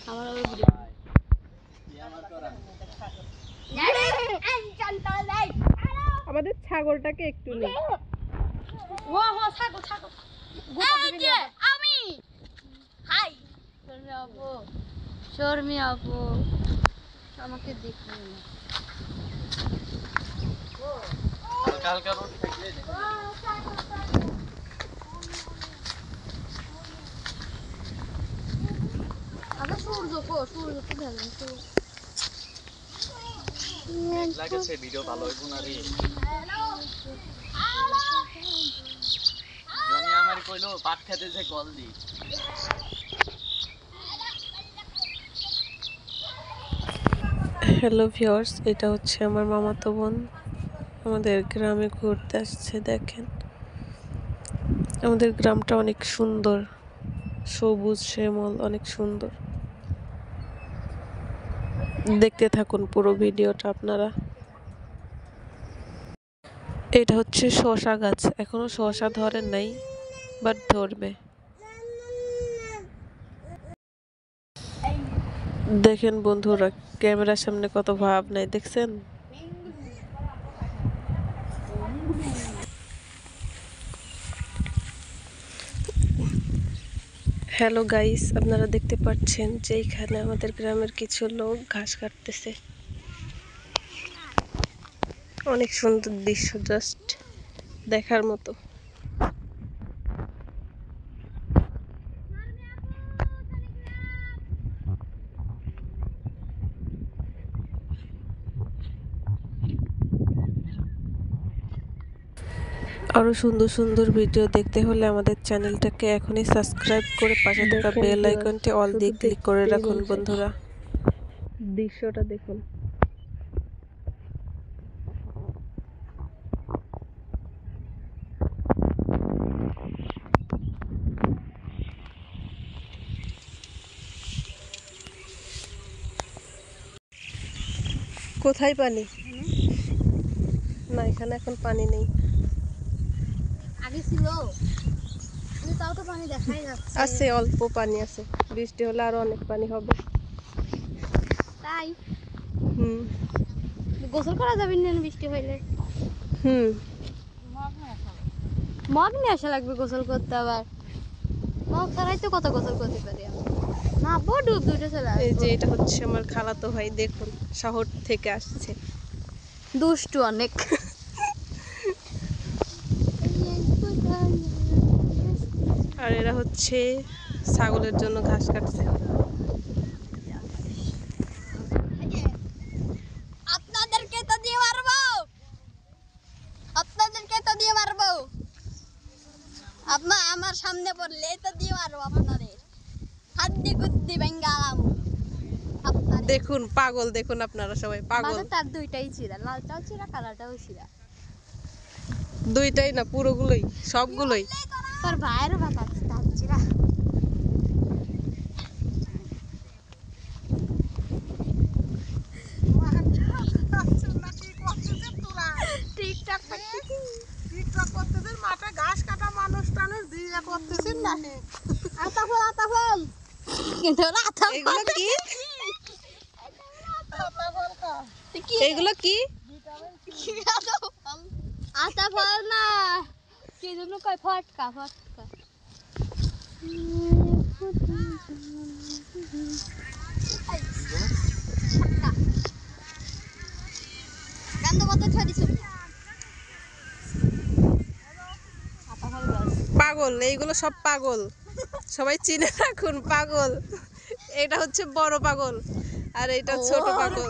আমার আমাদের ছাগলটাকে একটু নেই। ও হো ছাগল ছাগল আমি হাই শর্মি আপু আমাকে দেখুন হালকা হালকা রোদ থাকলে আচ্ছা সূর্য তো দেখেন তো লাগছে ভিডিও ভালো হইব না রে। জনি আমার কইলো পাট খেতে যে কল দি। হ্যালো ভিউয়ার্স, এটা হচ্ছে আমার মামাতো বোন আমাদের গ্রামে ঘুরতে আসছে। দেখেন আমাদের গ্রামটা অনেক সুন্দর, সবুজ শ্যামল, অনেক সুন্দর। দেখতে থাকুন পুরো ভিডিওটা আপনারা। এটা হচ্ছে শসা গাছ, এখনো শসা ধরে নাই, বাট ধরবে। দেখেন বন্ধুরা, ক্যামেরার সামনে কত ভাব নাই, দেখছেন? হ্যালো গাইস, আপনারা দেখতে পাচ্ছেন যে এখানে আমাদের গ্রামের কিছু লোক ঘাস কাটতেছে। অনেক সুন্দর দৃশ্য, জাস্ট দেখার মতো। আরো সুন্দর সুন্দর ভিডিও দেখতে হলে আমাদের চ্যানেলটাকে এখনই সাবস্ক্রাইব করে পাশে থাকা বেল আইকনটি অল দিয়ে ক্লিক করে রাখুন বন্ধুরা। দৃশ্যটা দেখুন। কোথায় পানি? না, এখানে এখন পানি নেই। আগে ছিল তাও তো পানি দেখাই যাচ্ছে। আছে, অল্প পানি আছে, বৃষ্টি হলে আরো অনেক পানি হবে। তাই হুম গোসল করা যাবে না বৃষ্টি হইলে? হুম মগ নিয়ে আসা লাগবে গোসল করতে। আবার মগ ছাড়াই তো কত গোসল করতে পারি আমি। না বড় দুটো চলে এই আসবো। যে এটা হচ্ছে আমার খালাতো ভাই, দেখুন শহর থেকে আসছে। দুষ্টু অনেক। আর এরা হচ্ছে ছাগলের জন্য ঘাস কাটছে। আপনাদেরকে তো দিয়ে মারবো, আপনাদেরকে তো দিয়ে মারবো। আপনার আমার সামনে পড়লে তো দিয়ে মারবো আপনাদের। হাড্ডি গুদ্দি বেঙ্গালাম আপনাদের। দেখুন পাগল, দেখুন আপনারা সবাই পাগল। মানে তার দুইটাই ছিঁড়া, লালটাও ছিঁড়া কালারটাও ছিঁড়া। দুইটাই না, পুরোগুলোই, সবগুলোই। তোর ভাইয়েরও বাতা তার ছিঁড়া। টিকটক করতেছেন, মাঠে ঘাস কাটা মানুষ টানুষ দিয়ে করতেছেন না। আতাফল আতাফল কিন্তু আতাফল এগুলো কি? এগুলো কি? আতাফল না কি জন্য কয় ফটকা ফটকা। গান্ধ কত ছড়িছ আতাফল গাছ। পাগল, এইগুলো সব পাগল, সবাই চিনে রাখুন পাগল। এটা হচ্ছে বড় পাগল আর এটা ছোট পাগল।